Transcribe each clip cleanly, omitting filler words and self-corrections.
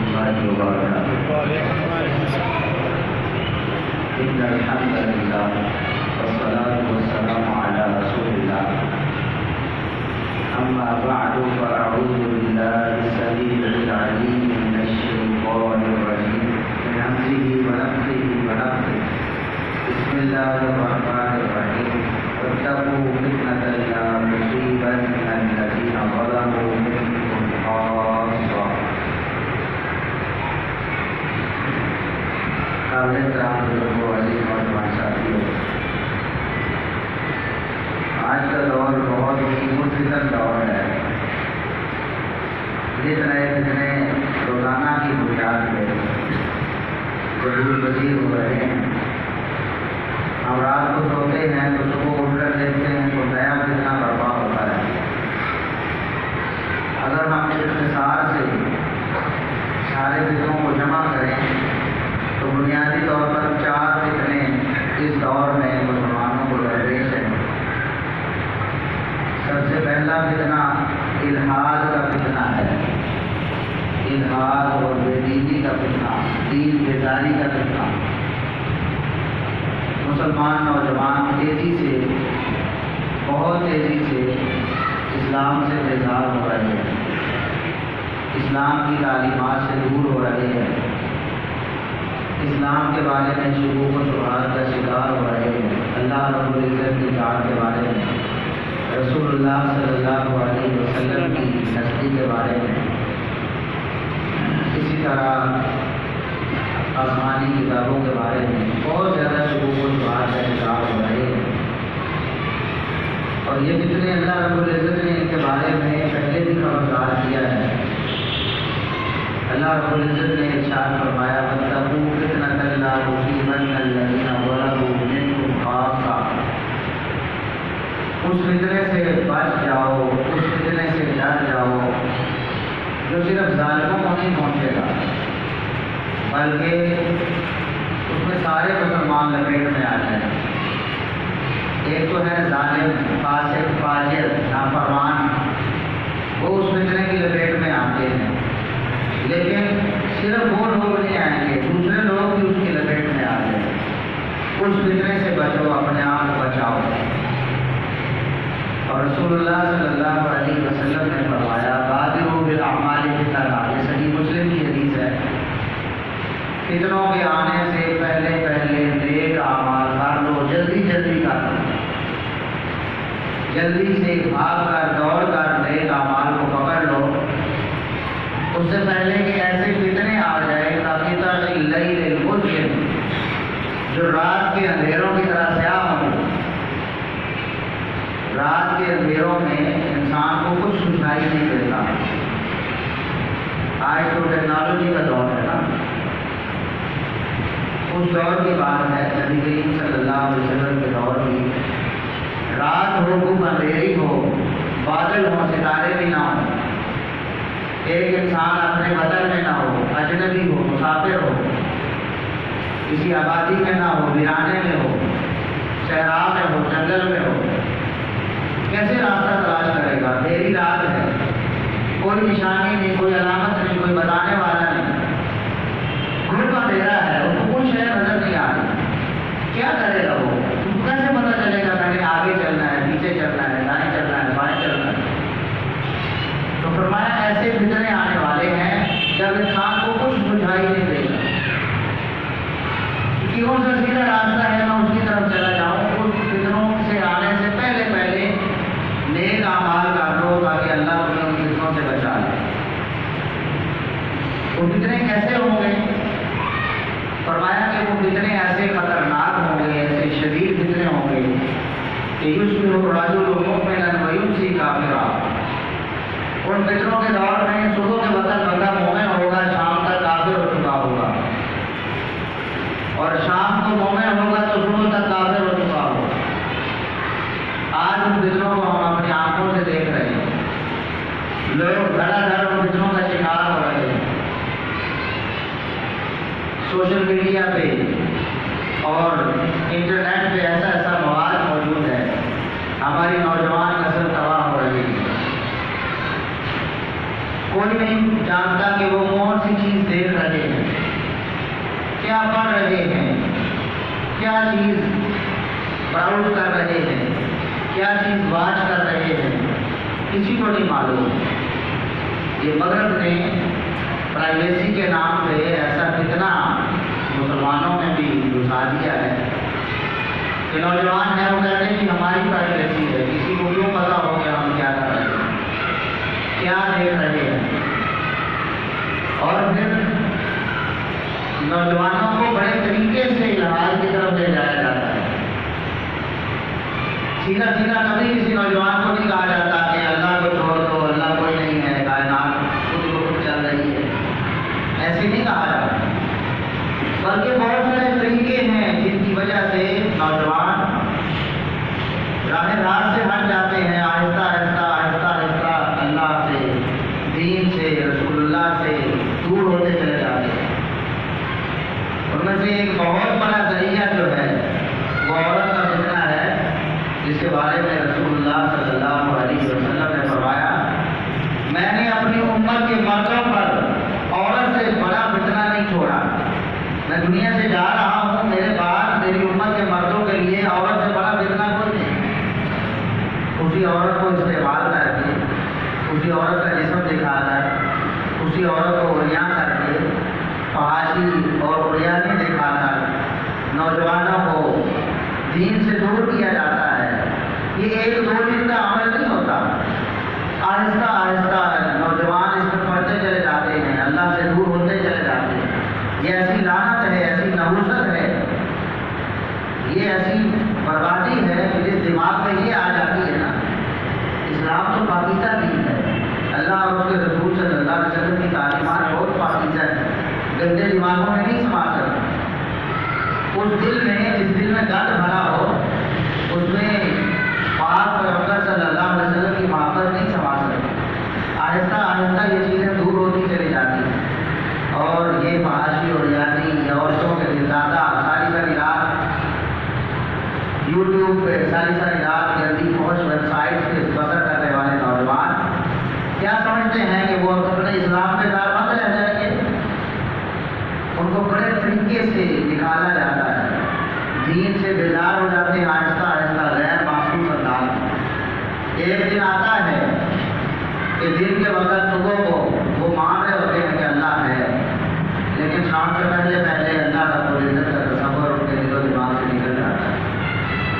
الله وبركاته. إن الحمد لله والصلاة والسلام على رسول الله. أما بعد فأعوذ بالله السميع العليم من الشيطان الرجيم من همزه ونفخه ونفخه. بسم الله الرحمن الرحيم. واتقوا فتنة لا تصيبن الذين ظلموا منكم خاصة. قابل کرام بزرگوں عزیز نوجوان ساتھیوں، آج کا دور بہت ہی متفر دور ہے. جتنے روزانہ کی بنیاد پہ ضرور وزیر ہو رہے ہیں. ہم رات کو سوتے ہیں تو صبح اٹھ کر دیکھتے ہیں تو نیا فتنہ برپا ہوتا ہے. اگر ہم اختصار سے سارے فتنوں کو جمع کریں تو بنیادی طور پر 4 فتنے اس دور میں مسلمانوں کو درپیش ہیں. سب سے پہلا فتنہ الحاد کا فتنہ ہے. الحاد اور بے دینی کا فتنہ، دین بیزاری کا فتنہ. مسلمان نوجوان تیزی سے، بہت تیزی سے اسلام سے بیزار ہو رہے ہیں، اسلام کی تعلیمات سے دور ہو رہے ہیں، اسلام کے بارے میں شکوک و شبہات کا شکار ہو رہے ہیں. اللہ رب العزت کی ذات کے بارے میں، رسول اللہ صلی اللہ علیہ وسلم کی ہستی کے بارے میں، اسی طرح آسمانی کتابوں کے بارے میں بہت زیادہ شکوک و شبہات کا شکار ہو رہے ہیں. اور یہ جتنے اللہ رب العزت نے ان کے بارے میں پہلے بھی خبردار کیا ہے. اللہ رب العزت نے ارشاد فرمایا وَاتَّقُوا فِتْنَةً لَا تُصِيبَنَّ الَّذِينَ ظَلَمُوا مِنكُمْ خَاصَّةً. اس فتنے سے بچ جاؤ، اس فتنے سے ڈر جاؤ جو صرف ظالموں کو نہیں پہنچے گا بلکہ اس میں سارے مسلمان لپیٹ میں آ جائیں. ایک تو ہے ظالم، فاسق، فاجر، نافرمان، وہ اس فتنے کی لپیٹ میں آتے ہیں. لیکن صرف وہ لوگ نہیں آئیں گے، دوسرے لوگ بھی اس کی لپیٹ میں آ جائیں. اس فتنے سے بچو، اپنے آپ کو بچاؤ. اور رسول اللہ صلی اللہ علیہ وسلم نے فرمایا بادروا بالاعمال بالطاعات. یہ صحیح مسلم کی حدیث ہے. فتنوں کے آنے سے پہلے نیک اعمال کر لو، جلدی کر لو، جلدی سے بھاگ کر دوڑ کر نیک اعمال کو پکڑ لو. اس سے پہلے کہ ایسے فتنے آ جائے قطع اللیل المظلم، جو رات کے اندھیروں کی طرح سیاہ ہوں. رات کے اندھیروں میں انسان کو کچھ سنائی نہیں دیتا. آج تو ٹیکنالوجی کا دور ہے نا، اس دور کی بات ہے. نبی کریم صلی اللہ علیہ وسلم کے دور کی رات ہو، خوب اندھیری ہو، بادل ہو، ستارے بھی نہ ہوں، ایک انسان اپنے وطن میں نہ ہو، اجنبی ہو، مسافر ہو، کسی آبادی میں نہ ہو، ویرانے میں ہو، صحرا میں ہو، جنگل میں ہو. کیسے راستہ تلاش کرے گا؟ اندھیری رات ہے، کوئی نشانی نہیں، کوئی علامت نہیں، کوئی بتانے والا نہیں، گھر کا اندھیرا ہے، اس کو کوئی شے نظر نہیں آ رہی. کیا کرے گا وہ؟ کیسے پتہ چلے گا میں نے آگے چلنا ہے، پیچھے چلنا ہے، دائیں چلنا ہے، بائیں چلنا ہے؟ تو فرمایا ایسے فتنے آنے والے ہیں جب انسان کو کچھ بجھائی نہیں دے گا کہ کون سا سیدھا راستہ ہے میں اس کی طرف چلا جاؤں. اس فتنوں سے آنے سے پہلے نیک اعمال کر لو تاکہ اللہ تمہیں ان فتنوں سے بچا لے. وہ فتنے کیسے ہوں گے؟ فرمایا کہ وہ فتنے ایسے خطرناک ہوں گے، ایسے شدید فتنے ہوں گے کہ یصبح الرجل مؤمنا ویمسی کافرا. ان فتنوں کے دور میں صبح کے وقت بندہ مومن ہوگا، شام تک کافر ہو چکا ہوگا، اور شام کو مومن ہوگا تو صبح تک کافر ہو چکا ہوگا. آج ان فتنوں کو ہم اپنی آنکھوں سے دیکھ رہے ہیں. لوگ دھڑا دھڑ ان فتنوں کا شکار ہو رہے ہیں. سوشل میڈیا پہ اور انٹرنیٹ پہ ایسا مواد موجود ہے، ہماری نوجوان نسل تباہ ہو رہی ہے. کوئی نہیں جانتا کہ وہ کون سی چیز دیکھ رہے ہیں، کیا پڑھ رہے ہیں، کیا چیز براؤز کر رہے ہیں، کیا چیز واچ کر رہے ہیں، کسی کو نہیں معلوم۔ یہ مغرب نے پرائیویسی کے نام پہ ایسا فتنہ مسلمانوں میں بھی گھسا دیا ہے کہ نوجوان ہیں وہ کہتے ہیں کہ ہماری پرائیویسی ہے، کسی کو کیوں پتا ہو کہ ہم کیا کر رہے ہیں، کیا دیکھ رہے ہیں۔ اور پھر نوجوانوں کو بڑے طریقے سے الحاد کی طرف لے جایا جاتا ہے۔ سیدھا سیدھا کبھی کسی نوجوان کو نہیں کہا جاتا کہ اللہ کو چھوڑ دو، اللہ کوئی نہیں ہے، کائنات خود بخود چل رہی ہے، ایسے نہیں کہا جاتا، بلکہ بہت سارے طریقے ہیں جن کی وجہ سے نوجوان راہ راست سے ہٹ جاتے ہیں، آہستہ آہستہ آہستہ آہستہ اللہ سے، دین سے، رسول اللہ سے دور ہوتے چلے جاتے ہیں۔ ان میں سے ایک بہت بڑا ذریعہ جو ہے وہ عورت کا فتنہ ہے، جس کے بارے میں رسول اللہ صلی اللہ علیہ وسلم نے فرمایا، میں نے اپنی امت کے مردوں پر عورت سے بڑا فتنہ نہیں چھوڑا۔ میں دنیا سے جا رہا ہوں، میرے بعد میری امت کے مردوں کے لیے عورت سے بڑا فتنہ کوئی نہیں۔ اسی عورت کو استعمال کر کے، اسی عورت کا جسم دکھا کر، اسی عورت کو عریاں کر کے، فحاشی اور عریانی دکھا کر نوجوانوں کو دین سے دور کیا جاتا ہے۔ یہ ایک دو دن کا عمل نہیں ہوتا، آہستہ آہستہ نوجوان اس میں پڑھتے چلے جاتے ہیں، اللہ سے دور ہوتے چلے جاتے ہیں۔ یہ ایسی لعنت ہے، ایسی نحوست ہے، یہ ایسی بربادی ہے کہ جس دماغ میں یہ آ جاتی ہے نا، اسلام تو پاکیزہ دین ہے، اللہ اور اس کے رسول صلی اللہ علیہ وسلم کی تعلیمات بہت پاکیزہ ہے، گندے دماغوں میں نہیں سما سکتے۔ اس دل میں، جس دل میں گند بھرا ہو، اس میں پاک پیغمبر صلی اللہ علیہ وسلم کی محبت نہیں سما سکتی۔ آہستہ آہستہ یہ چیزیں دور ہوتی چلی جاتی ہیں، اور یہ فحاشی اور یعنی عورتوں کے زیادہ ساری رات یوٹیوب پہ ساری رات جلدی پہنچ ویب سائٹ پہ بسر کرنے والے نوجوان کیا سمجھتے ہیں کہ وہ اپنے اسلام پہ کاربند رہ جائیں گے؟ ان کو بڑے طریقے سے نکالا جاتا ہے، دین سے بیدار ہو جاتے ہیں آہستہ آہستہ غیر محسوس انداز۔ ایک دن آتا ہے کہ دن کے وقت صبح کو وہ مان رہے ہوتے ہیں کہ اللہ ہے، لیکن شام سے پہلے پہلے اللہ کا کوئی عزت کا تصور ان کے دل و دماغ سے نکل جاتا ہے،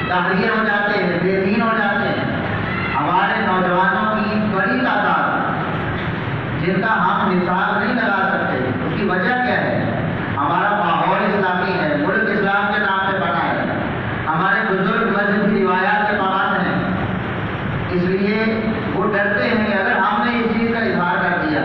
تاخیر ہو جاتے ہیں، بے دین ہو جاتے ہیں۔ ہمارے نوجوانوں کی بڑی تعداد جن کا ہم حساب نہیں لگا سکتے، اس کی وجہ کیا ہے؟ ہمارا ماحول اسلامی ہے، ملک اسلام کے نام پہ بنا ہے، ہمارے بزرگ مذہبی روایات کے پابند ہیں، اس لیے وہ ڈرتے ہیں کہ اگر ہم نے اس چیز کا اظہار کر دیا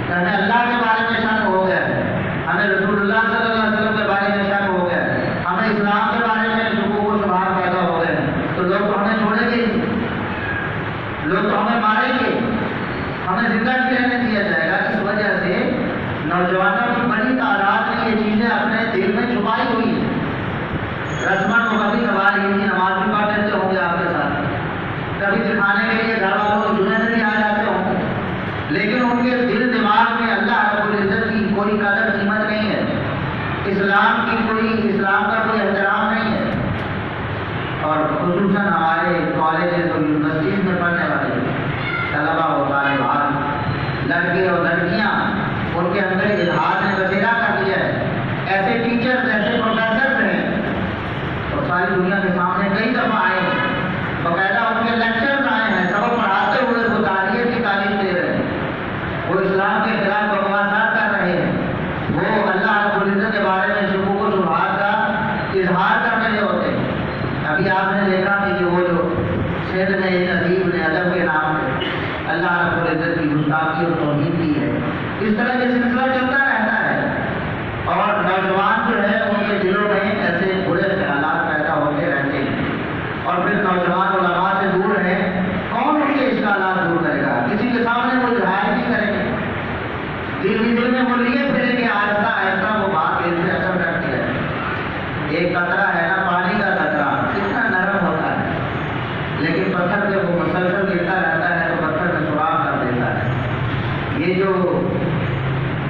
کہ ہمیں اللہ کے بارے میں شک ہو گیا ہے، ہمیں رسول اللہ صلی اللہ علیہ وسلم کے بارے میں شک ہو گیا ہے، ہمیں اسلام کے بارے میں شکوک و شبہات پیدا ہو گئے ہیں، تو لوگ تو ہمیں چھوڑیں گے، لوگ تو ہمیں ماریں گے، ہمیں زندہ نہیں رہنے دیا جائے گا۔ اس وجہ سے نوجوانوں کی بڑی تعداد نے یہ چیزیں اپنے دل میں چھپائی ہوئی ہیں۔ رسمن کو کبھی کبھار یہ نماز بھی پڑھ لیتے ہوں گے آپ کے ساتھ، کبھی دکھانے کے لیے گھر والوں کو جمعے میں بھی آ جاتے ہوں گے، لیکن ان کے دل دماغ میں اللہ رب العزت کی کوئی قدر قیمت نہیں ہے، اسلام کا کوئی احترام نہیں ہے۔ اور خصوصاً ہمارے کالجز اور یونیورسٹیز میں پڑھنے والے طلبا و طالبات، لڑکے اور لڑکیاں، ان کے اندر الحاد نے بسیرا کر دیا ہے۔ ایسے ٹیچرز، ایسے پروفیسرز ہیں اور ساری دنیا کے سامنے کئی دفعہ آئے ہیں، باقاعدہ ان کے لیکچرز آئے ہیں، سبق پڑھاتے ہوئے وہ تعلیم کی تعلیم دے رہے ہیں، وہ اسلام کے خلاف بکواسات کر رہے ہیں، وہ اللہ رب العزت کے بارے میں شکوک و شبہات کا اظہار کر رہے ہوتے ہیں۔ ابھی آپ نے دیکھا کہ وہ جو سندھ میں ایک ادیب نے ادب کے نام پہ اللہ رب العزت کی گستاخی اور توہین کی ہے۔ اس طرح یہ سلسلہ چلتا رہتا ہے، اور نوجوان جو ہے ان کے دلوں میں ایسے برے خیالات پیدا ہوتے رہتے ہیں، اور پھر نوجوان علماء سے دور ہے، کون ان کے اشکالات دور کرے گا؟ کسی کے سامنے وہ ظاہر نہیں کریں گے، دل میں وہ لیے پھریں گے، آہستہ آہستہ وہ بات دل سے اثر کرتی ہے۔ ایک قطرہ ہے نا، پانی کا قطرہ کتنا نرم ہوتا ہے، لیکن پتھر جب وہ مسلسل گرتا رہتا ہے تو پتھر میں سوراخ کر دیتا ہے۔ یہ جو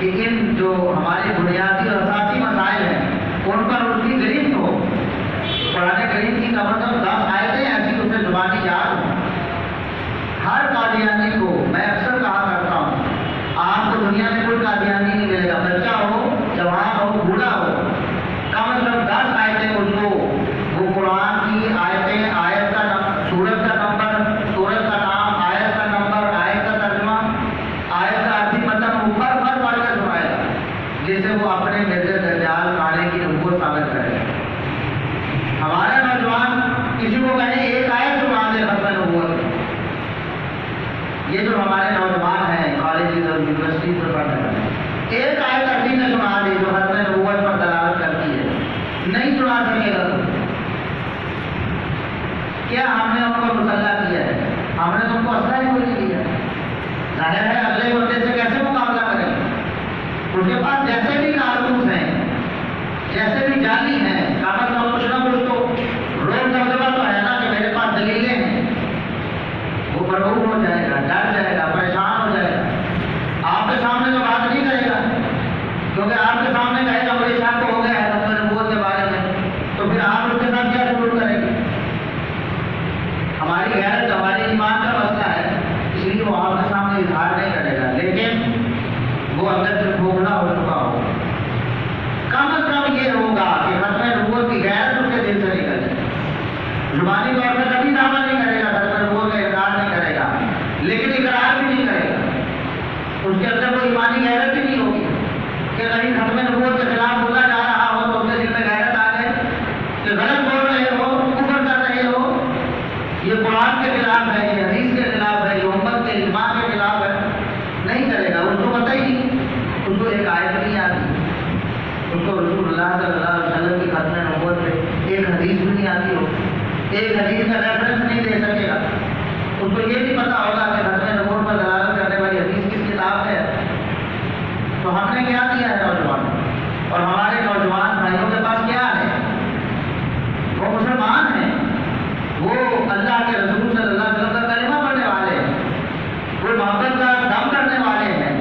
کہ ان جو ہمارے بنیادی اور اساسی مسائل ہیں ان پر اس کی گرفت ہو. قرآن کریم کی کم از کم 10 آیتیں ایسی اسے زبانی یاد ہوں. ہر قادیانی کو میں اکثر کہا کرتا ہوں، آپ کو دنیا میں کوئی قادیانی نہیں ملے گا، بچہ ہو، جوان ہو، بوڑھا ہو، کم از کم 10 آیتیں اس کو وہ قرآن کی آیتیں، آیت کا نمبر، سورت کا نمبر، سورت کا نام، آیت کا نمبر، آیت کا ترجمہ، آیت کا عربی مطلب اوپر پڑھ کے سنائے گا، جس سے وہ اپنے مرزا دجال کھانے کی نبوت ثابت کرے گا. ہمارا نوجوان کسی کو کہے ایک آیت سنا دے ختم نبوت. یہ جو ہمارے نوجوان ہیں کالجز اور یونیورسٹی پر پڑھ رہے ہیں، ایک آیت عربی میں سنا دے جو ختم نبوت پر دلالت کرتی ہے، نہیں سنا سکے گا. کیا ہم نے ان کو مسلح کیا ہے؟ ہم نے ان کو اسلحہ ہی نہیں دیا. ظاہر ہے اگلے بندے سے کیسے مقابلہ کریں؟ اس کے پاس جیسے بھی کارتوس ہیں، جیسے بھی جعلی ہیں، کم از کم کچھ نہ کچھ تو روک دبدبہ تو ہے نا کہ میرے پاس دلیلیں ہیں. وہ مرعوب ہو جائے گا، ڈر جائے گا، پریشان ہو جائے گا. آپ کے سامنے تو بات نہیں کرے گا، کیونکہ آپ کے سامنے کہے گا بڑی شک ہو گیا ہے ختم نبوت کے بارے میں، تو پھر آپ اس کے ساتھ کیا سلوک کریں گے؟ ہماری غیرت، ہماری ایمان کا مسئلہ ہے، اس لیے وہ آپ کے سامنے اظہار نہیں کرے گا، لیکن وہ اندر سے کھوکھلا ہو چکا ہو. کم از کم یہ ہوگا کہ ختم نبوت کی غیرت اس کے دل سے نکل جائے. زبانی طور پہ کبھی دعویٰ نہیں کرے گا، ختم نبوت کا انکار نہیں کرے گا، لیکن اقرار بھی نہیں کرے گا. اس کے اندر وہ ایمانی غیرت بھی نہیں ہوگی کہ کہیں ختم نبوت کے خلاف بولا جا رہا ہو تو اس کے دل میں غیرت آ جائے کہ غلط بول رہے ہو، کفر کر رہے ہو، یہ قرآن کے خلاف ہے، یہ حدیث کے خلاف ہے، یہ امت کے اجماع کے خلاف ہے. نہیں کرے گا. اس کو پتہ ہی نہیں، اس کو ایک آیت نہیں آتی، اس کو رسول اللہ صلی اللہ علیہ وسلم کی ختم نبوت پہ ایک حدیث بھی نہیں آتی ہو، ایک حدیث کا ریفرنس نہیں دے سکے گا. اس کو یہ نہیں پتا ہوگا کہ ختم نبوت پر دلالت کرنے والی حدیث کس کتاب ہے. تو ہم نے کیا دیا ہے نوجوان، اور ہمارے نوجوان بھائیوں کے پاس کیا ہے؟ وہ مسلمان ہیں، وہ اللہ کے رسول صلی اللہ علیہ وسلم کا کلمہ پڑھنے والے ہیں، وہ محبت کا دم کرنے والے ہیں،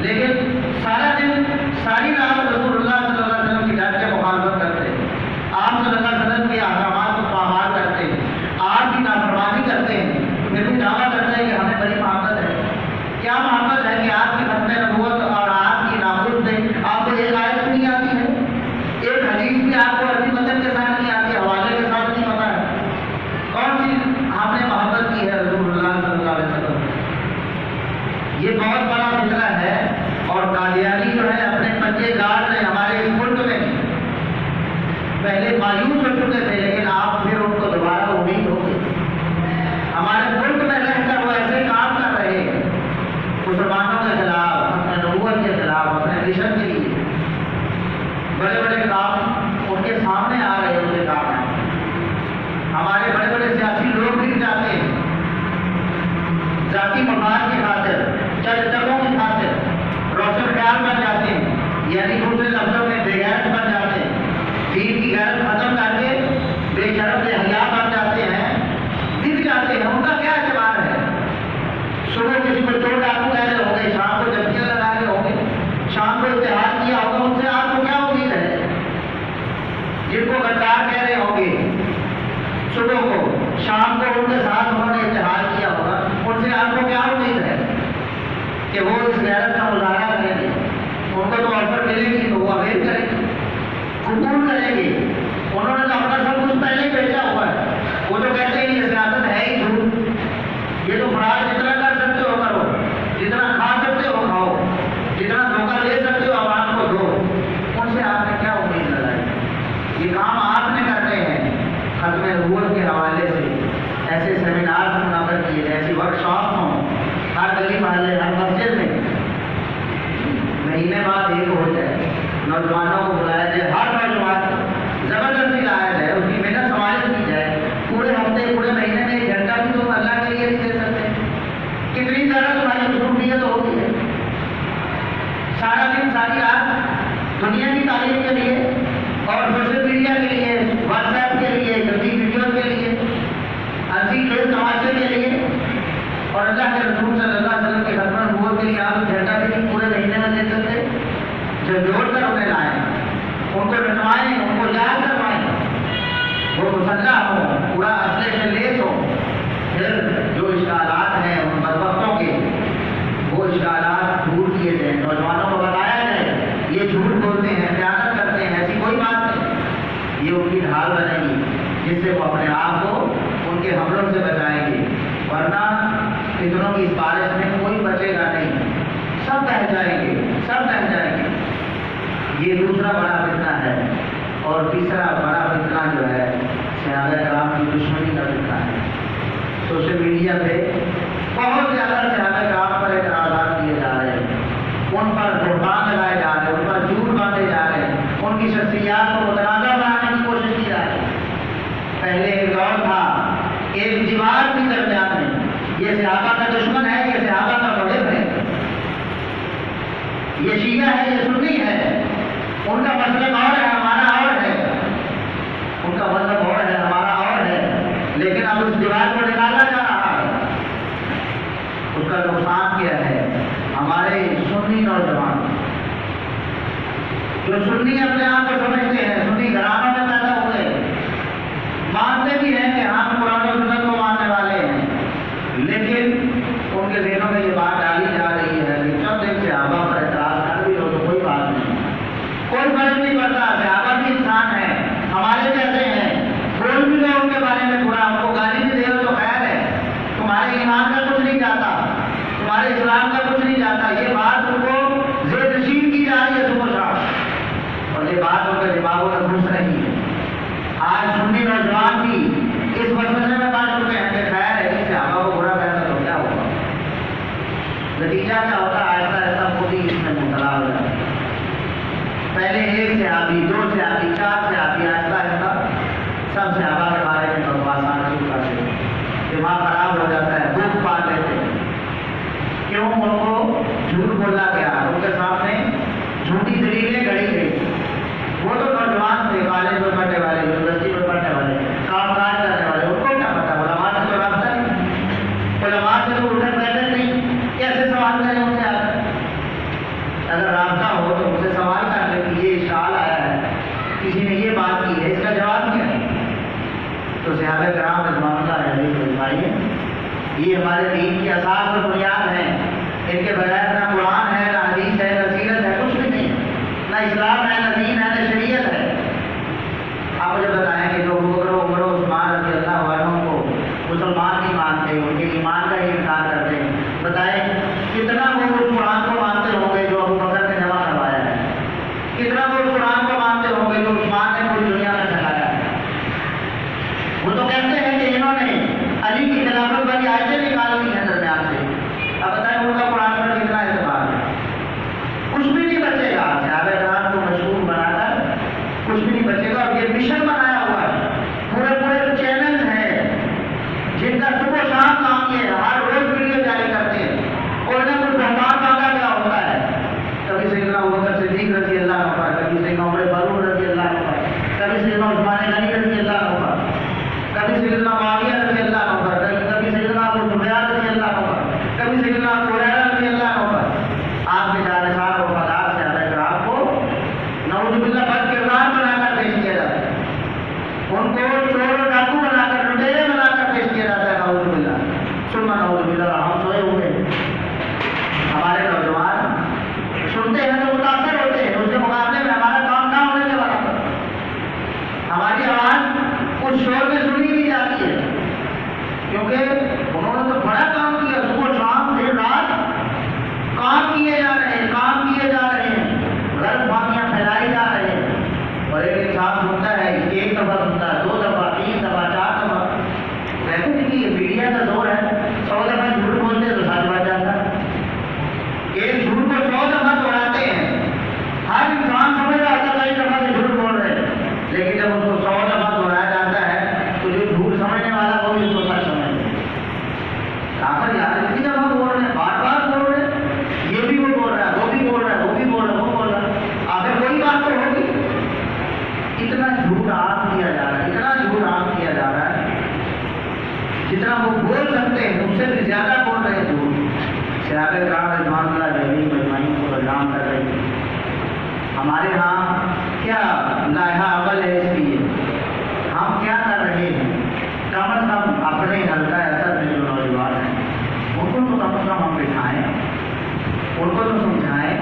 لیکن سارا دن ساری رات رسول اللہ صلی اللہ علیہ وسلم کی ڈر کے مخالفت کرتے ہیں، آپ صلی اللہ علیہ وسلم کے احکامات کو پامال کرتے ہیں، آپ کی نافرمانی کرتے ہیں، پھر بھی دعویٰ کرتے ہیں کہ ہمیں بڑی محبت ہے. کیا محبت ہے کہ آپ کی ختم نبوت اور آپ کی ناموس سے آپ کو ایک آیت نہیں آتی ہے، ایک حدیث بھی آپ کو عربی متن کے ساتھ نہیں آتی، حوالے کے ساتھ نہیں پتا ہے؟ کون سی ہم نے محبت کی ہے رسول اللہ صلی اللہ علیہ وسلم؟ یہ بہت بڑا فکرہ ہے. اور قادیانی جو ہے اپنے پنجے گاڑ رہے ہمارے اس ملک میں. پہلے مایوس ہو چکے تھے، لیکن آپ پھر ان کو دوبارہ امید ہو گئی. ہمارے ملک میں رہ کر وہ ایسے کام کر رہے ہیں مسلمانوں کے خلاف، اپنے نبوت کے خلاف، اپنے مشن کے لیے. بڑے بڑے کام ان کے سامنے آ رہے ہیں، ان کے کام ہیں. ہمارے بڑے بڑے سیاسی لوگ بھی جاتے ہیں ذاتی مفاد کی خاطر، چرچوں کی خاطر روشن خیال بن جاتے ہیں، یعنی دوسرے لفظوں میں بے غیرت بن جاتے ہیں، دین کی غیرت ختم کر کے بے شرم بے حیا بن جاتے ہیں، دکھ جاتے ہیں. ان کا کیا اعتبار ہے؟ صبح کسی کو چور ڈاکو کہہ رہے ہوں گے، شام کو جبکیاں لگا رہے ہوں گے، شام کو اتحاد کیا ہوگا، ان سے آپ کو کیا امید ہے؟ جن کو غدار کہہ رہے ہوں گے صبح کو، شام کو ان کے ساتھ انہوں نے اتحاد کیا ہوگا، ان سے آپ کو کیا امید ہے کہ وہ اس غیرت کا مظاہرہ کریں گے؟ ان کو تو آفر ملے گی تو وہ اویل کریں گے، قبول کریں گے. انہوں نے تو اپنا سب کچھ پہلے ہی بیچا ہوا ہے. وہ تو کہتے ہیں یہ سیاست ہے ہی جھوٹ، یہ تو فراڈ جتنا کر سکتے ہو کرو، جتنا کھا سکتے ہو کھاؤ، جتنا دھوکہ دے سکتے ہو عوام کو دو. ان سے آپ نے کیا امید لگائی؟ یہ کام آپ نے کرنے ہیں. ختم نبوت کے حوالے سے ایسے سیمینار منعقد کیے، ایسی ورک شاپ ہوں ہر گلی محلے، ہر مسجد میں، مہینے بعد ایک ہو جائے، نوجوانوں کو بلایا جائے، ہر نوجوان زبردستی لایا جائے، اس کی محنت سماجت کی جائے. پورے ہفتے پورے مہینے میں 1 گھنٹہ بھی تو اللہ کے لیے نہیں دے سکتے؟ کتنی زیادہ تمہاری مصروفیت ہوتی ہے. سارا دن ساری رات دنیا کی تعلیم کے لیے اور سوشل میڈیا کے لیے، واٹس ایپ کے لیے، گندی ویڈیوز کے لیے، ہنسی کھیل تماشے کے لیے، اور اللہ کے رسول صلی اللہ علیہ وسلم کے ختم نبوت کے لیے آپ 1 گھنٹہ بھی پورے مہینے میں دے سکتے؟ جو جوڑ کر انہیں لائیں، ان کو ڈٹوائیں، ان کو یاد کروائیں، وہ مسلح ہو، پورا اسلحے سے لیس ہو. پھر جو اشکالات ہیں ان بدبختوں کے، وہ اشکالات دور کیے جائیں، نوجوانوں کو بتایا جائے یہ جھوٹ بولتے ہیں، خیانت کرتے ہیں، ایسی کوئی بات نہیں. یہ ان کی ڈھال بنے گی جس سے وہ اپنے آپ کو ان کے حملوں سے بچائیں گے. ورنہ فتنوں کی اس بارش میں کوئی بچے گا نہیں، سب بہہ جائیں گے، سب بہہ جائیں گے. یہ دوسرا بڑا فتنہ ہے. اور تیسرا بڑا فتنہ جو ہے صحابہ کرام کی دشمنی کا فتنہ ہے. سوشل میڈیا پہ بہت زیادہ صحابہ کرام پر اعتراضات کیے جا رہے ہیں، ان پر بہتان لگائے جا رہے ہیں، ان پر جھوٹ باندھے جا رہے ہیں، ان کی شخصیات کو متنازع بنانے کی کوشش کی جا رہی ہے. پہلے ایک دور تھا، ایک دیوار کے درمیان میں یہ صحابہ کا دشمن ہے، یہ صحابہ کا محب ہے، یہ شیعہ ہے، یہ سنی ہے. ان کا مذہب اور ہے، ہمارا اور ہے، ان کا مذہب اور ہے، ہمارا اور ہے. لیکن اب اس دیوار کو نکالا جا رہا ہے. اس کا نقصان کیا ہے؟ ہمارے سنی نوجوان جو سنی اپنے آپ کو سمجھتے ہیں، سنی گھرانوں میں پیدا ہوئے، مانتے بھی ہیں کہ ہم قرآن و سنت کو ماننے والے ہیں، لیکن ان کے ذہنوں میں یہ بات ڈالی جا رہی ہے کہ جب ایک صحابہ پر اعتراض کر بھی ہو تو کوئی بات نہیں، کوئی فرق نہیں پڑتا، صحابہ بھی انسان ہے، ہمارے جیسے ہیں، بول بھی لو ان کے بارے میں برا، ہم کو گالی بھی دے ہو تو خیر ہے، تمہارے ایمان کا کچھ نہیں جاتا، تمہارے اسلام کا کچھ نہیں جاتا. یہ بات ان کو زیر نشین کی جا رہی ہے صبح شام، اور یہ بات ان کے دماغوں میں گھس رہی ہے. آج سنی نوجوان بھی اس مسئلے میں بات چکے ہیں کہ خیر ہے، اس صحابہ کو برا کہنا تو کیا ہوگا. نتیجہ کیا ہوتا ہے؟ آہستہ آہستہ خود ہی اس میں مبتلا ہو جاتا ہے. پہلے ایک صحابی، دو صحابی، چار صحابی، آہستہ آہستہ سب صحابہ کے بارے میں بکواس آنا شروع کر دیتے ہیں. دماغ خراب ہو جاتا ہے، بھوک پال لیتے ہیں. کیوں؟ ان کو جھوٹ بولا گیا، ان کے سامنے جھوٹی دلیلیں گھڑی گئی. وہ تو نوجوان تھے، کالج میں پڑھنے والے، یونیورسٹی میں پڑھنے والے، کام کاج کرنے والے، ان کو کیا پتا؟ علماء سے تو رابطہ نہیں، علماء سے تو اٹھے بیٹھے نہیں، کیسے سوال کریں ان سے؟ اگر رابطہ ہو تو ان سے سوال کر لیں کہ یہ اشکال آیا ہے، کسی نے یہ بات کی ہے، اس کا جواب کیا ہے؟ تو صحابہ کرام رضوان اللہ علیہ اجمعین یہ ہمارے دین کی اساس اور بنیاد ہیں. ان کے بغیر نہ قرآن ہے، نہ حدیث ہے، نہ سیرت ہے، کچھ بھی نہیں، نہ اسلام ہے، نہ دین ہے، نہ شریعت ہے. آپ مجھے بتائیں کہ جو عمر و عثمان رضی اللہ عنہ کو مسلمان نہیں مانتے، ان کے ایمان کا ہی انکار کرتے ہیں، بتائیں کتنا وہ اس قرآن کو مانتے ہوں گے جو ابو بکر نے جمع کروایا ہے، کتنا وہ اس قرآن کو مانتے ہوں گے جو عثمان نے پوری دنیا میں پھیلایا ہے. وہ تو کہتے ہیں کہ انہوں نے علی کی خلافت والی آیتیں نکال دی ہیں درمیان سے. اب بتائیں ان کا قرآن پر کتنا اعتبار ہے؟ کچھ بھی نہیں بچے گا. صحابہ کرام کو مشہور بنا کر کچھ بھی نہیں بچے گا. اور یہ مشن بنایا ہوا ہے، پورے پورے چینل ہیں جن کا صبح و شام کام یہ ہے، ہر روز ویڈیو جاری کرتے ہیں، کوئی نہ کوئی بہتان باندھا گیا ہوتا ہے. کبھی سیدنا ابوبکر صدیق رضی اللہ عنہ پر، کبھی سیدنا عمر فاروق رضی اللہ عنہ پر، کبھی سیدنا عثمان غنی رضی اللہ عنہ پر، کبھی سیدنا معاویہ رضی اللہ عنہ پر، کبھی سیدنا ابو سفیان رضی اللہ عنہ پر، کبھی سیدنا ابو ہریرہ رضی اللہ عنہ پر. آپ کے جانشین اور وفادار صحابہ کرام کو نعوذ باللہ بد کردار بنا کر پیش کیا جاتا ہے، ان کو چور و ڈاکو بنا کر، لٹیرے بنا کر پیش کیا جاتا ہے. نعوذ باللہ ثم نعوذ باللہ. ہم سوئے ہوئے ہمارے نوجوان سنتے ہیں تو متاثر ہوتے ہیں، اس کے مقابلے میں ہمارا کام نہ ہونے کے برابر. ہماری آواز اس شور میں سنی نہیں جاتی ہے، کیونکہ انہوں نے تو بڑا کام کیا، صبح شام دیر رات کام کیے جا رہے ہیں، کام کیے جا رہے ہیں، غلط فہمیاں پھیلائی جا رہے ہیں. اور ایک انسان سنتا ہے، ایک دفعہ سنتا ہے، 2 دفعہ، 3 دفعہ، 4 دفعہ. کہتے ہیں کہ یہ میڈیا کا زور ہے، 100 دفعہ جھوٹ بولتے ہیں تو سچ بچ جاتا ہے. ایک جھوٹ کو 100 دفعہ دوہراتے ہیں، ہر انسان سمجھ رہا ہوتا ہے کئی دفعہ سے جھوٹ بول رہے ہیں، لیکن جب اس کو 100 دفعہ دوہرایا جاتا ہے تو جو جھوٹ سمجھنے والا وہ بھی اس کو سچ سمجھتے ہیں. آخر یار اتنی دفعہ بول رہے ہیں، بار بار بول رہے ہیں، یہ بھی وہ بول رہا ہے، وہ بھی بول رہا ہے، وہ بھی بول رہا ہے، وہ بول رہا ہے، آخر کوئی بات تو ہوگی. اتنا جھوٹ عام کیا جا رہا ہے، اتنا جھوٹ عام کیا جا رہا ہے، جتنا وہ بول سکتے ہیں اس سے بھی زیادہ بول رہے ہیں جھوٹ. صحابہ کرام رضوان اللہ علیہ اجمعین کو بدنام کر رہے ہیں. ہمارے ہاں کیا لائحہ عمل ہے اس لیے؟ ہم کیا کر رہے ہیں؟ کم از کم اپنے حلقہ اثر میں جو نوجوان ہیں ان کو تو کم از کم ہم بٹھائیں، ان کو تو سمجھائیں،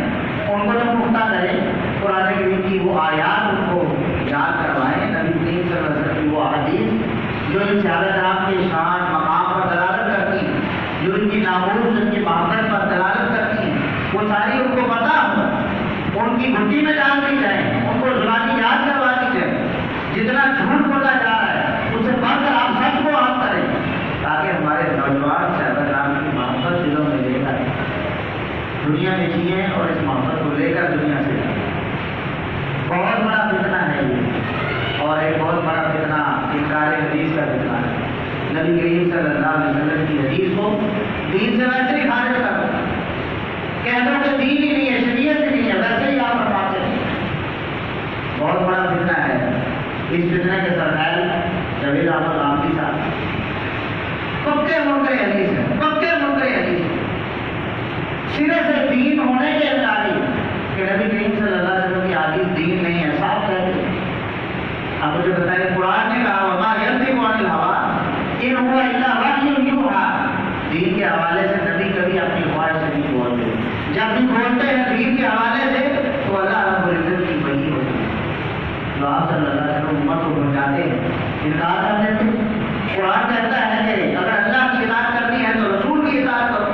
ان کو تو پختہ کریں، قرآن کریم کی وہ آیات ان کو یاد کروائیں، نبی کریم صلی اللہ علیہ وسلم کی وہ احادیث جو ان صحابہ کرام کے شان مقام پر دلالت کرتی ہیں، جو ان کی ناموس ان کی محبت پر دلالت کرتی ہیں، وہ ساری ان کو پتہ ہو، ان کی گھٹی میں ڈال دی جائیں، ان کو زبانی یاد کروا دی جائے۔ جتنا جھوٹ بولا جا رہا ہے اس سے بڑھ کر آپ سچ کو آپ کریں، تاکہ ہمارے نوجوان صحابہ کرام کی محبت دلوں میں لے کر دنیا میں جئیں اور اس محبت کو لے کر دنیا سے جائیں۔ بہت بڑا فتنہ ہے یہ، اور ایک بہت بڑا فتنہ انکار حدیث کا فتنہ ہے۔ نبی کریم صلی اللہ علیہ وسلم کی حدیث کو دین سے ویسے ہی خارج کر دو، کہہ دو کہ دین ہی نہیں ہے، شریعت ہی نہیں ہے، ویسے ہی آپ فرماتے ہیں۔ بہت بڑا فتنہ ہے۔ اس فتنہ کے سرحال جاوید احمد آمدی صاحب پکے منکر حدیث ہیں، پکے منکر حدیث ہیں، سرے سے دین ہونے کے انکاری کہ نبی کریم صلی اللہ علیہ وسلم کی حدیث دین نہیں ہے، صاف کہتے ہیں۔ اب مجھے بتائیے، قرآن نے کہا وما ینطق عن الہویٰ ان ہوا الا وحی یوحیٰ، دین کے حوالے سے نبی کبھی اپنی خواہش سے نہیں بولتے، جب بھی بولتے ہیں دین کے حوالے سے تو اللہ رب العزت کی وحی ہوتی ہے جو آپ صلی اللہ علیہ وسلم امت کو پہنچاتے ہیں، انکار کر دیتے ہیں۔ قرآن کہتا ہے کہ اگر اللہ کی اطاعت کرنی ہے تو رسول کی اطاعت کرو،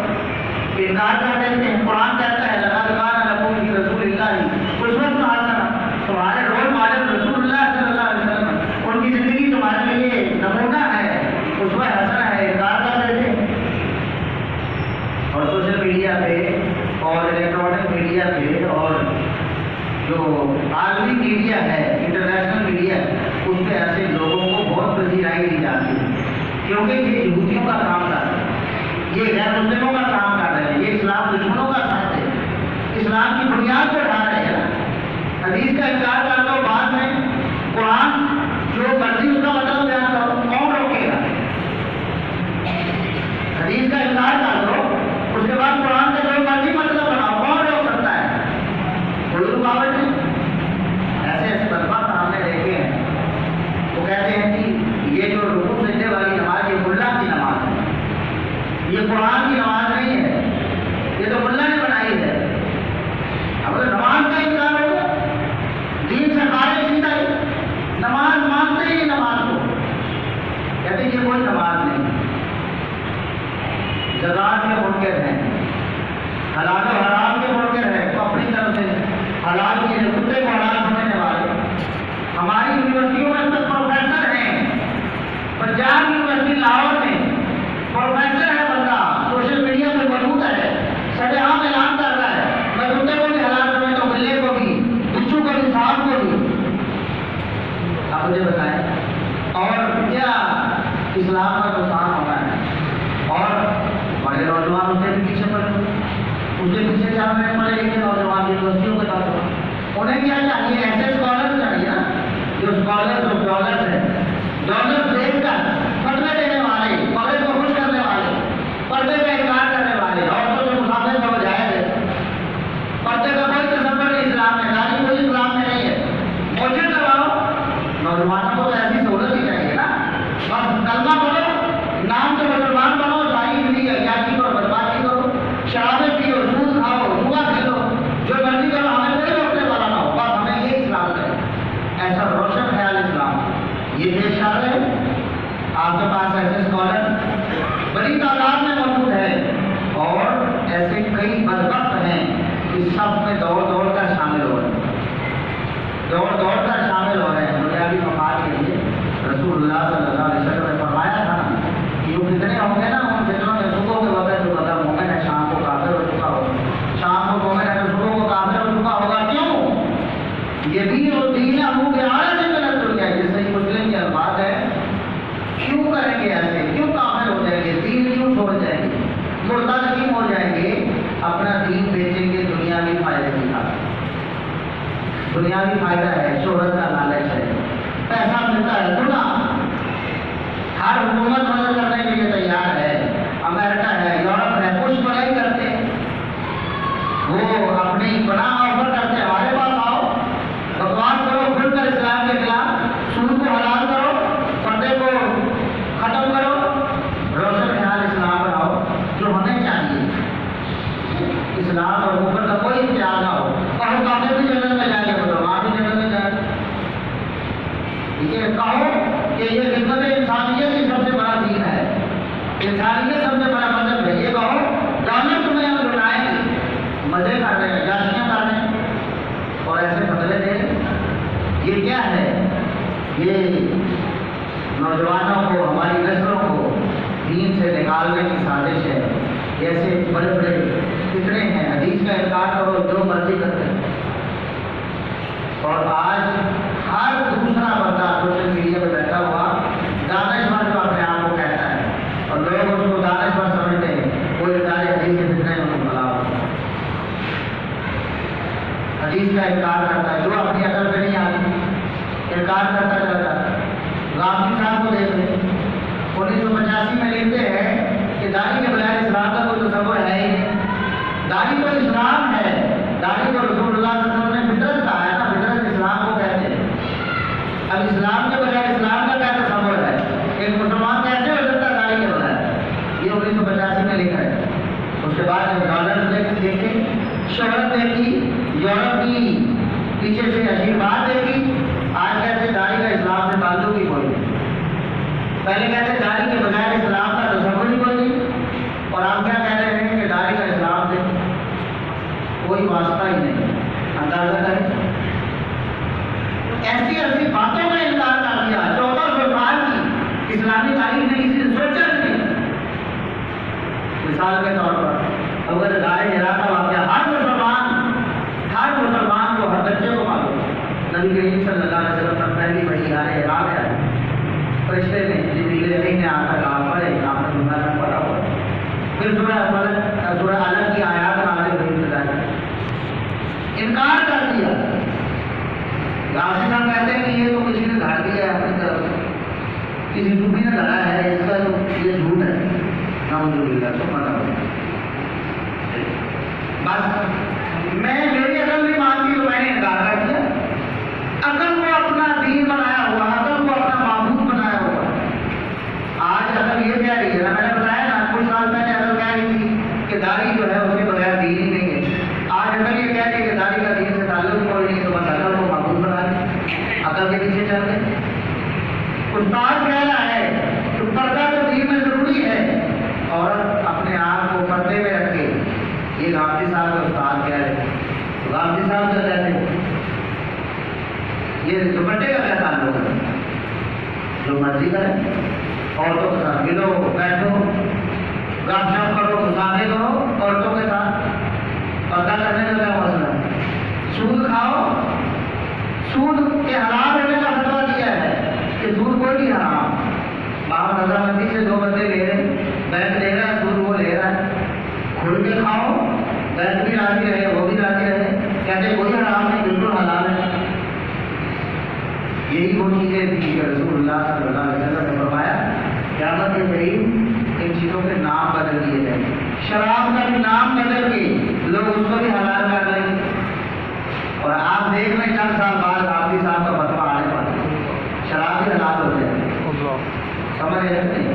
انکار کر دیتے ہیں۔ قرآن کہتا ہے لقد کان لکم فی رسول اللہ اسوۃ حسنہ، تمہارے رول ماڈل رسول اللہ صلی اللہ علیہ وسلم، ان کی زندگی تمہارے لیے نمونہ ہے، اسوہ حسنہ ہے، انکار کر دیتے ہیں۔ اور سوشل میڈیا پہ اور الیکٹرانک میڈیا پہ اور جو عالمی میڈیا ہے، انٹرنیشنل میڈیا، اس پہ ایسے لوگوں کو بہت پذیرائی دی جاتی ہے، کیونکہ یہ یہودیوں کا کام کر رہے ہیں، یہ غیر مسلموں کا کام کر رہے ہیں، یہ اسلام دشمنوں کا ساتھ ہے، اسلام کی بنیاد کو اٹھا رہے ہیں۔ حدیث کا انکار کر دو، بعد میں قرآن جو مرضی اس کا مطلب بیان کرو، کون روکے گا؟ حدیث کا انکار کر دو، اس کے بعد قرآن کا جو مرضی مطلب بناؤ، کون روک سکتا ہے؟ کوئی رکاوٹ نہیں۔ ایسے ایسے طلبا ہم نے دیکھے ہیں، وہ کہتے ہیں کہ یہ جو رکوع سجدے والی نماز یہ ملا کی نماز ہے، یہ قرآن کی نماز نہیں ہے، یہ تو ملا نے بنائی ہے۔ اب نماز کا انکار ہوگا، دین سے خارج سیدھا ہی، نماز مانتے ہی نماز کو، کہتے ہیں یہ کوئی نماز نہیں۔ زکوٰۃ کے منکر ہیں، حلال و حرام کے منکر ہیں، تو اپنی طرف سے حلال کی کتے کو حلال سمجھنے والے۔ ہماری یونیورسٹیوں میں تک پروفیسر ہیں، پنجاب یونیورسٹی لاہور میں پروفیسر ہے بندہ، سوشل میڈیا پہ موجود ہے، سرے عام اعلان کر رہا ہے میں کتے کو بھی حلال سمجھتا ہوں، بلے کو بھی، بچھو کو بھی، سانپ کو بھی۔ آپ مجھے بتائیں اور کیا اسلام کا نقصان ہونا ہے؟ اور بڑے نوجوان اس کے بھی پیچھے پڑے، اس کے پیچھے چل رہے ہیں پڑھے لکھے نوجوان یونیورسٹیوں کے نوجوان، انہیں کیا چاہیے؟ ایسے اسکالر چاہیے نا، جو اسکالر جو ڈالرز ہیں، ڈالرز دیکھ کر فتوے دینے والے، مغرب کو خوش کرنے والے، پردے کا انکار کرنے والے، عورتوں سے مسافر کو جائز ہے، پردے کا کوئی تصور نہیں اسلام میں، داڑھی کوئی اسلام میں نہیں ہے، موچے کرواؤ۔ نوجوانوں کو تو ایسی سہولت ہی چاہیے نا، بس کلمہ پڑھو، نام سے مسلمان بنو، ساری زندگی عیاشی کرو، بدماشی کرو، شرابیں پیو، سود کھاؤ، جوا کھیلو، جو مرضی کرو، ہمیں کوئی روکنے والا نہ ہو، بس ہمیں یہ اسلام ہے۔ ایسا روشن خیال اسلام یہ پیش کر رہے ہیں۔ آپ کے پاس ایسے اسکالر بڑی تعداد میں موجود ہے، اور ایسے کئی بدبخت ہیں کہ سب میں دوڑ دوڑ کر شامل ہو رہے ہیں، دوڑ دوڑ کر شامل ہو رہے ہیں۔ دنیاوی مفاد کے لیے رسول اللہ صلی اللہ علیہ وسلم نے فرمایا تھا کہ جو فتنے ہوں گے نا، ان فتنوں میں صبح کے وقت جو بندہ مومن ہے شام کو کافر ہو چکا ہوگا، شام کو مومن ہے تو صبح کو کافر ہو چکا ہوگا۔ کیوں؟ یہ بھی اور دین ابو کے آڑے سے غلط ہو گیا، جس صحیح مسلم کی الفاظ ہے، کیوں کریں گے ایسے؟ کیوں کافر ہو جائیں گے؟ دین کیوں چھوڑ جائیں گے؟ مرتد کیوں ہو جائیں گے؟ اپنا دین بیچیں گے دنیاوی فائدے کی خاطر۔ دنیاوی فائدہ ہے، شہرت کا لالچ ہے، پیسہ ملتا ہے گنا، ہر حکومت مدد کرنے کے لیے تیار ہے، امریکہ ہے، یورپ ہے، کچھ بڑائی کرتے ہیں، وہ اپنی بنا آفر کرتے ہیں ہمارے پاس آؤ، اسلام اور کفر کا کوئی امتیاز نہ ہو، اور کافر بھی جنت میں جائیں گے، مسلمان بھی جنت میں جائیں گے. یہ کہو کہ یہ خدمت انسانیت ہی سب سے بڑا دین ہے، انسانیت سب سے بڑا مذہب ہے. یہ کہو دولت تمہیں ہم لٹائیں گے، مزے کر رہے ہیں، جاشیاں کر رہے ہیں اور ایسے بدلے دے رہے ہیں. یہ کیا ہے؟ یہ نوجوانوں کو، ہماری نسلوں کو دین سے نکالنے کی سازش ہے. ایسے بڑے بڑے فتنے ہیں، حدیث کا انکار کرو، جو مرضی کرتے ہیں. اور آج ہر دوسرا بندہ سوشل میڈیا پہ بیٹھا ہوا دانشور جو اپنے آپ کو کہتا ہے اور لوگ اس کو دانشور سمجھتے ہیں، وہ ادارے حدیث کے فتنے میں مبتلا ہوتا ہے، حدیث کا انکار کرتا ہے، جو اپنی عقل پہ نہیں آتی انکار کرتا چلا جاتا ہے. غامدی صاحب کو دیکھ لیں، 1985 میں لکھتے ہیں کہ داڑھی کے بغیر اسلام کا کوئی تصور ہے ہی نہیں. داڑھی تو اسلام ہے، داڑھی تو رسول اللہ صلی اللہ علیہ وسلم نے فطرت کہا ہے نا، فطرت اسلام کو کہتے ہیں. اب اسلام کے بغیر اسلام کا کیا تصور ہے؟ ایک مسلمان کیسے ہو سکتا ہے داڑھی کے بغیر؟ یہ 1985 میں لکھا ہے. اس کے بعد جب ڈالر دیکھے، شہرت دیکھی، یورپ کی پیچھے سے آشیرواد دیکھی، آج کہتے داڑھی کا اسلام سے تعلق ہی کوئی نہیں. پہلے کہتے داڑھی کے بغیر اسلام کا تصور ہی کوئی نہیں، اور آپ کیا کہہ رہے ہیں کہ داڑھی کا اسلام سے کوئی واسطہ ہی نہیں. اندازہ کریں، ایسی ایسی باتوں کا انکار کر دیا. 1400 سال کی اسلامی تاریخ نے کسی نے سوچا نہیں. مثال کے طور پر اگر غار حرا کا واقعہ ہر مسلمان کو، ہر بچے کو معلوم ہے. نبی کریم صلی اللہ علیہ وسلم نے پہلی بڑی غار حرا میں آئی، فرشتے نے جبریل امین نے آ کر کہا پڑھے، آپ نے دنیا میں پڑھا ہوا. پھر سورہ علق کی آیات نازل ہوئی، انکار کر دیا. غازی صاحب کہتے ہیں کہ یہ تو کسی نے گھڑ دیا ہے اپنی طرف سے، کسی صوفی نے گھڑا ہے، اس کا یہ جھوٹ ہے. نعوذ باللہ، سبحان اللہ. بس میری عقل نہیں مانتی تو میں نے انکار کر دیا. عقل کو اپنا دین بنایا ہوا، عقل کو اپنا معبود بنایا ہوا. آج عقل یہ کہہ رہی ہے، میں نے بتایا نا کچھ سال پہلے عقل کہہ رہی تھی کہ داڑھی جو ہے اس کے بغیر دین ہی نہیں ہے. آج عقل یہ کہہ رہی ہے کہ داڑھی کا دین سے تعلق کوئی نہیں، تو بس عقل کو معبود بنا لیں، عقل کے پیچھے چل رہے. استاد کہہ رہا ہے کہ پردہ تو دین میں ضروری ہے، عورت اپنے آپ کو پردے میں رکھے. یہ غامدی صاحب کا استاد کہہ رہے ہیں. غامدی صاحب جو کہتے ہیں یہ دوپٹے کا کیا تعلق ہے؟ جو مرضی کریں، عورتوں کے ساتھ ملو، بیٹھو، گپ شپ کرو، گزارے کرو عورتوں کے ساتھ. پردہ کرنے کا کیا مسئلہ ہے؟ سود کھاؤ، سود کے حرام ہونے کا فتویٰ دیا ہے کہ سود کوئی نہیں حرام. باہر رضامندی سے 2 بندے لے رہے، بینک لے رہا ہے، سود وہ لے رہا ہے. کھل کے کھاؤ، بینک بھی راضی رہے، وہ بھی راضی رہے، کہتے کوئی حرام نہیں، بالکل حلال ہے. یہی وہ چیزیں تھی کہ رسول اللہ صلی اللہ علیہ وسلم نے فرمایا قیامت کے قریب ان چیزوں کے نام بدل دیے جائیں گے. شراب کا بھی نام بدل کے لوگ اس کو بھی حلال کر لیں گے. اور آپ دیکھ لیں چند سال بعد غامدی صاحب کا فتویٰ آنے والا، شراب بھی حلال ہو جائے. سمجھ رہے ہیں؟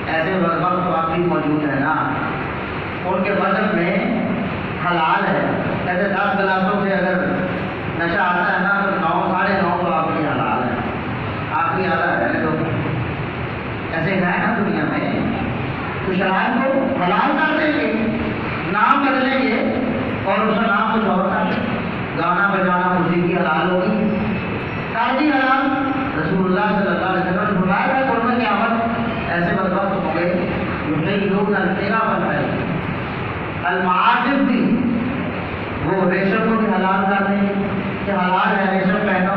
ایسے وقت واقعی موجود ہے نا، ان کے مذہب میں حلال ہے. ایسے 10 گلاسوں سے اگر نشہ آتا ہے نا تو 9 ساڑھے 9 تو آپ کی حلال ہے، آپ کی عادت ہے. تو ایسے ہے نا دنیا میں. تو شراب کو حلال کر دیں گے، نام بدلیں گے اور اس کا نام کچھ اور کر دیں. گانا بجانا موسیقی حلال ہوگی، شادی حلال. رسول اللہ صلی اللہ علیہ وسلم نے فرمایا تھا قربان قیامت ایسے بدبخت ہو گئے جو کئی لوگ نلکیرا بن رہے ہیں. المعازف بھی وہ ریشم کو بھی حلال کر دیں گے کہ حلال ہے ریشم پہنو.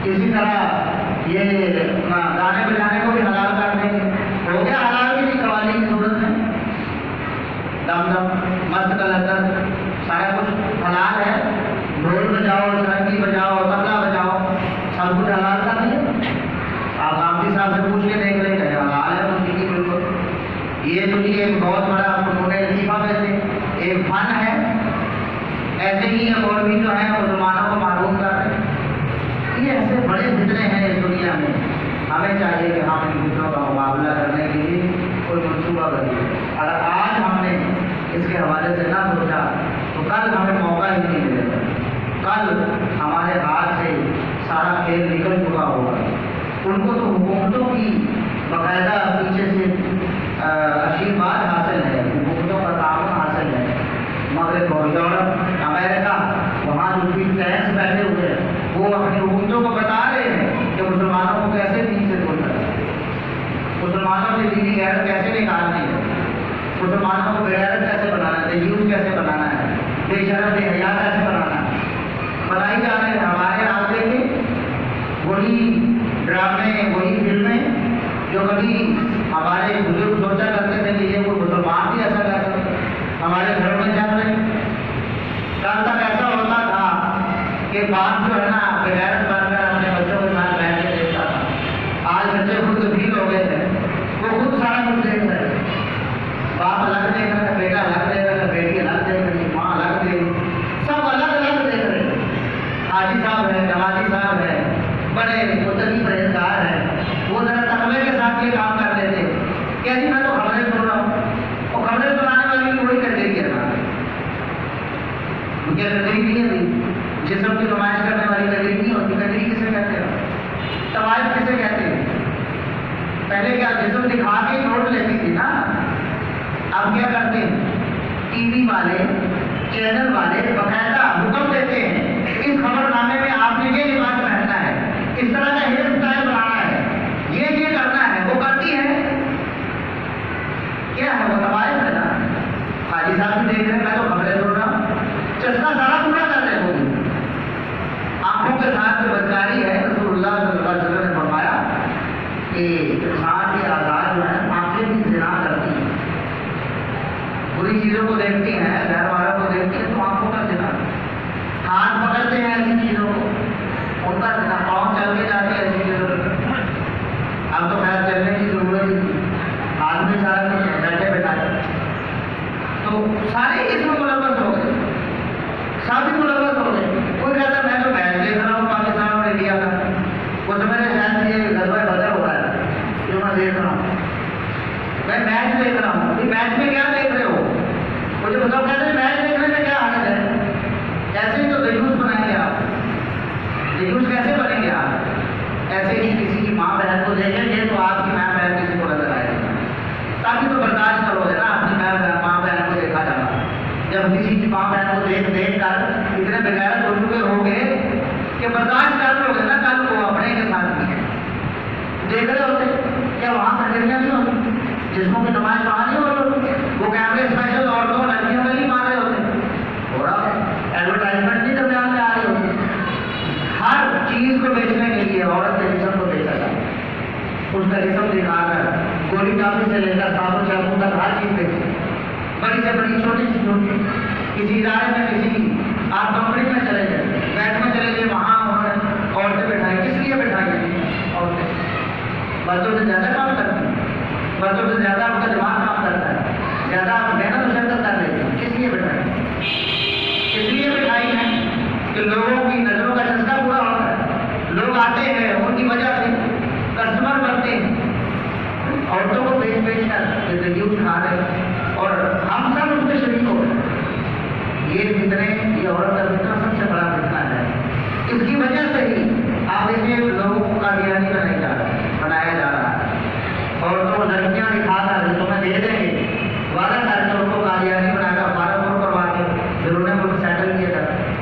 اسی طرح یہ گانے بجانے کو بھی حلال کر دیں گے. ہو گیا حلال کی قوالی کی صورت میں دم دم مست کلندر سارا کچھ حلال ہے. ڈھول بجاؤ، سرنگی بجاؤ، تبلا بجاؤ، سب کچھ حلال کر دیا. آپ غامدی صاحب سے پوچھ کے دیکھ لیں کہ حلال ہے موسیقی بالکل. یہ تو یہ ایک بہت بڑا لطیفہ میں سے ایک فن ہے. ایسے ہی اور بھی جو ہے مسلمانوں کو معلوم کر رہے ہیں. یہ ایسے بڑے فتنے ہیں اس دنیا میں. ہمیں چاہیے کہ ہم ان فتنوں کا مقابلہ کرنے کے لیے کوئی منصوبہ بنائیں. اگر آج ہم نے اس کے حوالے سے نہ سوچا تو کل ہمیں موقع ہی نہیں ملے گا. کل ہمارے ہاتھ سے سارا کھیل نکل چکا ہوگا. ان کو تو حکومتوں کی باقاعدہ پیچھے سے آشیرواد حاصل ہے, حکومتوں کا تعاون حاصل ہے. مغرب اور یورپ, امریکہ, وہاں جو بھی ٹیکس بیٹھے ہوئے ہیں وہ اپنی حکومتوں کو بتا رہے ہیں کہ مسلمانوں کو کیسے دین سے دور کرنا ہے, مسلمانوں سے دینی غیرت کیسے نکالنی ہے, مسلمانوں کو بغیرت کیسے بنانا ہے, دیوس کیسے بنانا ہے, بے شرم بے حیا کیسے بنانا ہے, بنائی جا رہے ہیں. ہمارے آپ دیکھیں وہی ڈرامے, وہی فلمیں جو کبھی ہمارے بزرگ سوچا کرتے تھے کہ یہ کوئی مسلمان بھی ایسا کر سکتے, ہمارے گھروں میں چل رہے ہیں. کل تک ایسا ہوتا تھا کہ باپ جو ہے نا بغیرت بن کر اپنے بچوں کے ساتھ بیٹھ کے دیکھتا تھا. آج بچے خود تبدیل ہو گئے تھے, وہ خود سارا کچھ دیکھ رہے ہیں. باپ الگ دیکھ رہا ہے, بیٹا الگ دیکھ رہا ہے, بیٹی الگ دیکھ رہی ہے, ماں الگ دیکھ رہی ہے, سب الگ الگ دیکھ رہے ہیں. حاجی صاحب ہے, نمازی صاحب ہے, بڑے متقی پرہیزگار ہیں, وہ ذرا تقوی کے ساتھ یہ کام کر لیتے کہ جی میں تو خبریں سن رہا ہوں, اور خبریں سنانے والی بھی وہی کر دے گی نا, کیا قدری نہیں ہے جسم کی نمائش کرنے والی قدری نہیں ہوتی. قدری کسے کہتے ہیں, طوائف کسے کہتے ہیں؟ پہلے کیا جسم دکھا کے نوٹ لیتی تھی نا, اب کیا کرتے ہیں ٹی وی والے, چینل والے باقاعدہ حکم دیتے ہیں اس خبر نامے میں آپ نے یہ لباس پہننا ہے, اس طرح کا ہیئر اسٹائل بنانا ہے, یہ کرنا ہے. وہ کرتی ہے کیا ہے, وہ طوائف ہے نا. حاجی صاحب بھی دیکھ رہے ہیں, میں تو خبریں سن رہا ہوں, چشمہ سارا پورا کر رہے ہو. آنکھوں کے ساتھ جو بدکاری ہے, رسول اللہ صلی اللہ علیہ وسلم نے فرمایا کہ انسان کے آزاد جو ہے آنکھیں بھی زنا کرتی ہیں, بری چیزوں کو دیکھتی ہیں, گھر والوں کو دیکھتی ہیں تو آنکھوں کا زنا. ہاتھ پکڑتے ہیں ایسی چیزوں کو, ان کا زنا. پاؤں چل کے جاتے ہیں ایسی چیزوں کو. اب تو خیر چلنے کی ضرورت ہی تھی, ہاتھ میں سارا کچھ بیٹھے بیٹھائے تو سارے اس میں ملوث ہو گئے, سب ہی ملوث ہو گئے. کوئی کہتا میں تو میچ دیکھ رہا ہوں پاکستان اور انڈیا کا, وہ سمجھ رہے شاید یہ غزوہ بدر ہو رہا ہے جو میں دیکھ رہا ہوں, میں میچ دیکھ رہا ہوں. میچ میں کیا دیکھ رہے ہو, مجھے بتاؤ. کہتے ہیں میچ دیکھنے میں کیا حالت ہے, ایسے ہی تو دیوس بنائیں گے آپ, دیوس کیسے بنیں گے آپ؟ ایسے ہی کسی کی ماں بہن کو دیکھیں گے تو آپ کی ماں بہن کسی کو نظر آئے گی, تاکہ تو برداشت کرو گے نا اپنی ماں بہن کو دیکھا جانا. جب کسی کی ماں بہن کو دیکھ دیکھ کر اتنے بغیرت ہو چکے ہوں گے کہ برداشت کر لو گے نا کل کو اپنے کے ساتھ بھی دیکھ رہے ہوتے. کیا وہاں کنڈریاں نہیں ہوتی, جسموں کی نمائش وہاں نہیں ہو رہی, وہ کیمرے اسپیشل عورتوں لڑکیوں میں نہیں مار رہے ہوتے, تھوڑا ایڈورٹائزمنٹ نہیں درمیان میں آ رہی ہوتی. ہر چیز کو بیچنے کے لیے عورت کے جسم کو بیچا جاتا ہے, اس کا جسم دکھا کر گولی ٹاپی سے لے کر صابن شیمپو تک ہر چیز بیچی, بڑی سے بڑی چھوٹی سے چھوٹی. کسی ادارے میں, کسی آپ کمپنی میں چلے گئے, بینک میں چلے گئے, وہاں انہوں نے عورتیں بٹھائی. کس لیے بٹھائی ہیں عورتیں؟ مردوں سے زیادہ کام کرتی ہیں, مردوں سے زیادہ ان کا دماغ کام کرتا ہے, زیادہ محنت مشقت کر لیتے ہیں. کس لیے بٹھائی؟ اس لیے بٹھائی ہیں کہ لوگوں کی نظروں کا چسکا پورا ہوتا ہے, لوگ آتے ہیں ان کی وجہ سے کسٹمر بنتے ہیں, عورتوں کو بیچ بیچ کر ریڈیوز کھا رہے ہیں, اور ہم سب اس میں شریک ہو گئے. یہ فتنے, یہ عورت کا فتنہ سب سے بڑا فتنہ ہے. اس کی وجہ سے ہی آپ دیکھیے لوگوں کو قادیانی بنایا جا رہا ہے. عورتوں کو لڑکیاں دکھا کر تمہیں دے دیں گے, وعدہ کر کے ان کو قادیانی بنا کر فارم کروا کے پھر انہیں کو سیٹل کیا جاتا ہے.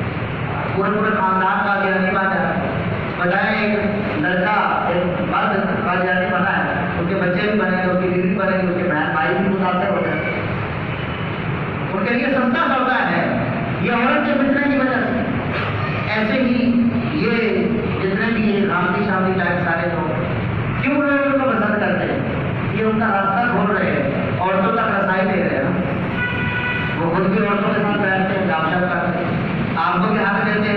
پورے خاندان قادیانی بنا ہے. بجائے ایک لڑکا, ایک مرد قادیانی بنا ہے, اس کے بچے بھی بنے, اس کی بیوی بنے, اس کے بہن بھائی بھی متاثر ہو جائے. ان کے لیے سستا سودا ہے یہ عورت کے فتنے کی وجہ سے. ایسے ہی یہ جتنے بھی یہ غامدی شامدی ٹائپ سارے لوگ کیوں لوگ ان کو پسند کرتے ہیں, یہ ان کا راستہ کھول رہے ہیں, عورتوں تک رسائی دے رہے ہیں. وہ خود بھی عورتوں کے ساتھ بیٹھتے ہیں, گپ شپ کرتے ہیں, آپ کو بھی حق دیتے